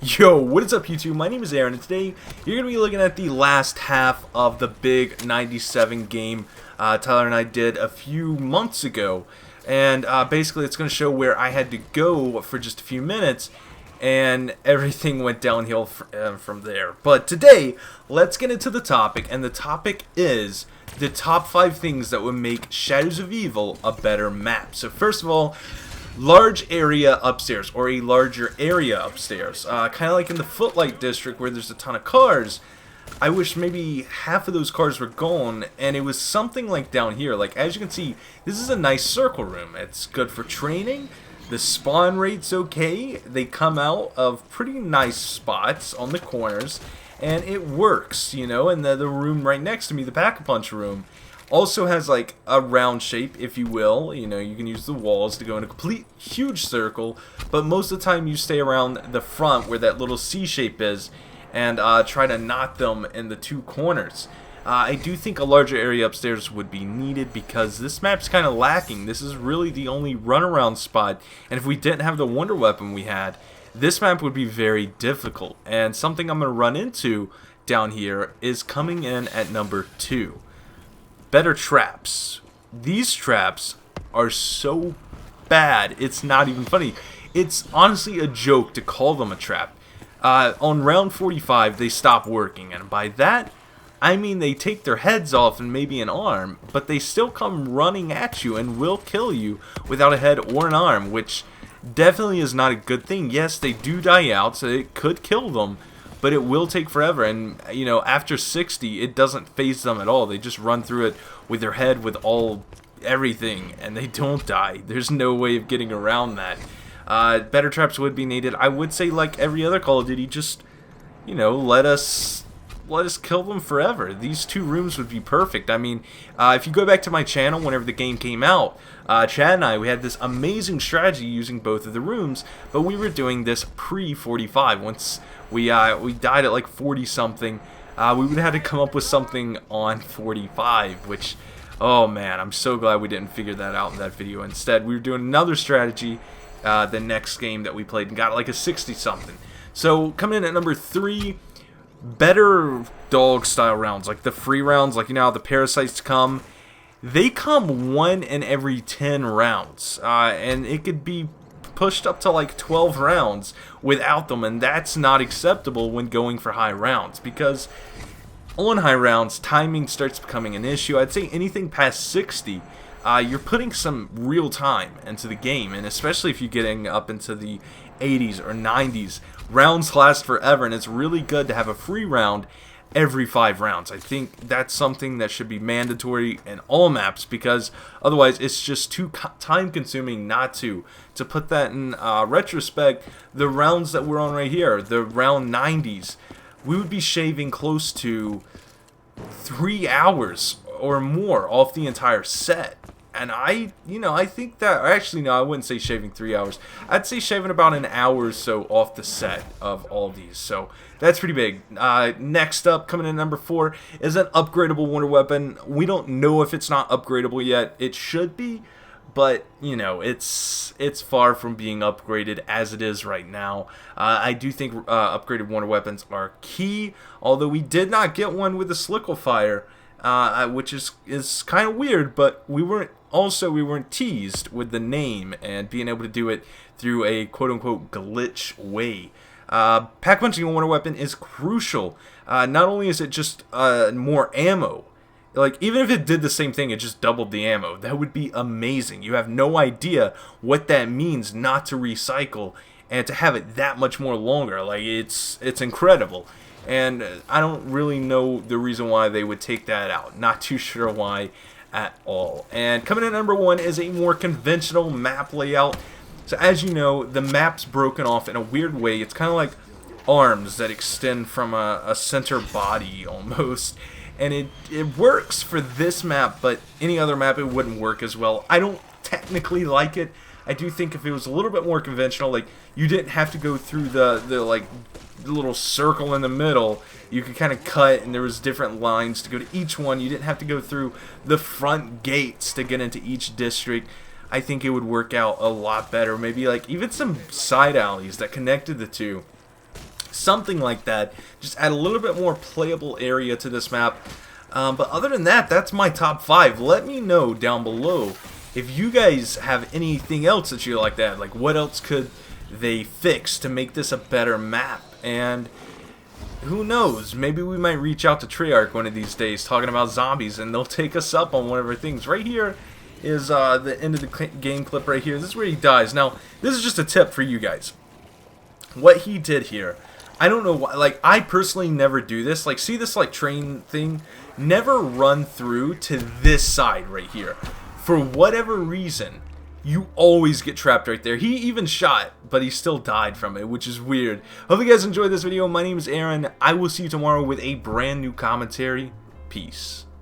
Yo, what is up YouTube? My name is Aaron, and today you're going to be looking at the last half of the big 97 game Tyler and I did a few months ago. And basically it's going to show where I had to go for just a few minutes, and everything went downhill from there. But today, let's get into the topic, and the topic is the top 5 things that would make Shadows of Evil a better map. So first of all, large area upstairs, or a larger area upstairs. Kind of like in the Footlight District where there's a ton of cars. I wish maybe half of those cars were gone, and it was something like down here. Like, as you can see, this is a nice circle room. It's good for training. The spawn rate's okay. They come out of pretty nice spots on the corners, and it works, you know. And the room right next to me, the Pack-a-Punch room, also has like a round shape, if you will. You know, you can use the walls to go in a complete huge circle, but most of the time you stay around the front where that little C shape is, and try to knock them in the two corners. I do think a larger area upstairs would be needed because this map's kind of lacking. This is really the only runaround spot, and if we didn't have the wonder weapon we had, this map would be very difficult. And something I'm going to run into down here is coming in at number 2. Better traps. These traps are so bad, it's not even funny. It's honestly a joke to call them a trap. On round 45, they stop working, and by that, I mean they take their heads off and maybe an arm, but they still come running at you and will kill you without a head or an arm, which definitely is not a good thing. Yes, they do die out, so it could kill them, but it will take forever. And you know, after 60, it doesn't phase them at all. They just run through it with their head, with everything, and they don't die. There's no way of getting around that. Better traps would be needed. I would say, like every other Call of Duty, just, you know, let us kill them forever. These two rooms would be perfect. I mean, if you go back to my channel whenever the game came out, Chad and I, we had this amazing strategy using both of the rooms, but we were doing this pre-45. Once we died at like 40 something, we would have to come up with something on 45, which, oh man, I'm so glad we didn't figure that out in that video. Instead, we were doing another strategy the next game that we played and got like a 60 something. So coming in at number 3, better dog style rounds, like the free rounds, like, you know how the parasites come. They come 1 in every 10 rounds, and it could be pushed up to like 12 rounds without them, and that's not acceptable when going for high rounds, because on high rounds timing starts becoming an issue. I'd say anything past 60, you're putting some real time into the game, and especially if you're getting up into the 80s or 90s, rounds last forever, and it's really good to have a free round every 5 rounds. I think that's something that should be mandatory in all maps, because otherwise it's just too time consuming not to put that in retrospect. The rounds that we're on right here, the round 90s, we would be shaving close to 3 hours or more off the entire set. And I think that, actually no, I wouldn't say shaving 3 hours. I'd say shaving about an hour or so off the set of all these. So that's pretty big. Next up, coming in at number 4, is an upgradable wonder weapon. We don't know if it's not upgradable yet. It should be, but you know, it's far from being upgraded as it is right now. I do think upgraded wonder weapons are key, although we did not get one with the Slickifire, which is kind of weird, but we weren't teased with the name and being able to do it through a quote-unquote glitch way. Pack punching a wonder weapon is crucial. Not only is it just more ammo, like even if it did the same thing, it just doubled the ammo, that would be amazing. You have no idea what that means not to recycle and to have it that much more longer. Like, it's incredible. And I don't really know the reason why they would take that out. Not too sure why at all. And coming in at number 1 is a more conventional map layout. So as you know, the map's broken off in a weird way. It's kind of like arms that extend from a center body almost. And it works for this map, but any other map it wouldn't work as well. I don't technically like it. I do think if it was a little bit more conventional, like you didn't have to go through the like little circle in the middle, you could kind of cut, and there was different lines to go to each one. You didn't have to go through the front gates to get into each district. I think it would work out a lot better. Maybe like even some side alleys that connected the two. something like that. Just add a little bit more playable area to this map. But other than that, that's my top 5. Let me know down below if you guys have anything else that you like that. Like, what else could they fix to make this a better map? And who knows, maybe we might reach out to Treyarch one of these days talking about zombies, and they'll take us up on one of our things. Right here is the end of the game clip right here. This is where he dies. Now, this is just a tip for you guys. What he did here, I don't know why, like, I personally never do this. Like, see this, like, train thing? Never run through to this side right here. For whatever reason, you always get trapped right there. He even shot, but he still died from it, which is weird. Hope you guys enjoyed this video. My name is Aaron. I will see you tomorrow with a brand new commentary. Peace.